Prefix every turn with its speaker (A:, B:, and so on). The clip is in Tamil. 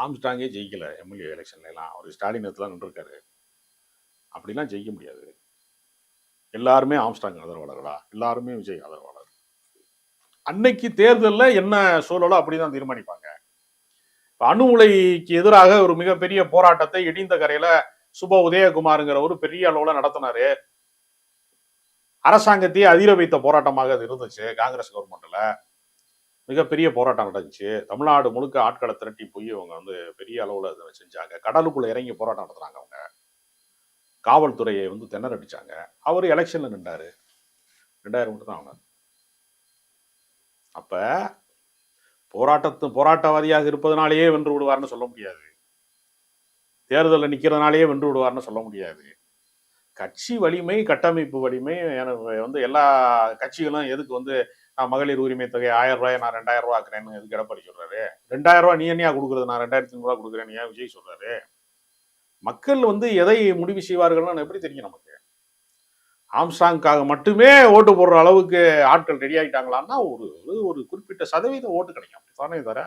A: ஆம்ஸ்டாங்கே ஜெயிக்கல எம்எல்ஏ எலெக்ஷன்ல எல்லாம். அவர் ஸ்டாலின் தான் நின்றுருக்காரு. அப்படிலாம் ஜெயிக்க முடியாது. எல்லாருமே ஆம்ஸ்டாங் ஆதரவாளர்களா? எல்லாருமே விஜய் ஆதரவாளர். அன்னைக்கு தேர்தலில் என்ன சூழலோ அப்படிதான் தீர்மானிப்பாங்க. அணு உலைக்கு எதிராக ஒரு மிகப்பெரிய போராட்டத்தை இடிந்த கரையில சுப உதயகுமாருங்கிற ஒரு பெரிய அளவுல நடத்தினாரு. அரசாங்கத்தையே அதிர வைத்த போராட்டமாக அது இருந்துச்சு. காங்கிரஸ் கவர்மெண்ட்ல மிகப்பெரிய போராட்டம் நடந்துச்சு. தமிழ்நாடு முழுக்க ஆட்களை திரட்டி போய் அவங்க பெரிய அளவுல அதை செஞ்சாங்க. கடலுக்குள்ள இறங்கி போராட்டம் நடத்துறாங்க அவங்க. காவல்துறையை திணறடிச்சாங்க. அவர் எலெக்ஷன்ல நின்றாரு. 2000 மட்டும் தான் ஆனார். அப்ப போராட்டவாதியாக இருப்பதனாலேயே வென்று விடுவார்னு சொல்ல முடியாது. தேர்தலில் நிக்கிறதுனாலேயே வென்று விடுவார்னு சொல்ல முடியாது. கட்சி வலிமை, கட்டமைப்பு வலிமை எல்லா கட்சிகளும் எதுக்கு நான் மகளிர் உரிமை தொகை 1000 ரூபாய் நான் 2000 ரூபாய் ஆக்குறேன்னு எதுக்கு எடப்பாடி சொல்றாரு? 2000 ரூபாய் நீ என்னையா கொடுக்குறது, நான் 2500 ரூபாய் கொடுக்குறேன்னு ஏன் விஜய் சொல்றாரு? மக்கள் எதை முடிவு செய்வார்கள்னு எப்படி தெரியும் நமக்கு? ஆம்ஸ்டாங்காக மட்டுமே ஓட்டு போடுற அளவுக்கு ஆட்கள் ரெடி ஆகிட்டாங்களான்னா ஒரு குறிப்பிட்ட சதவீதம் ஓட்டு கிடைக்கும். அப்படித்தானே தர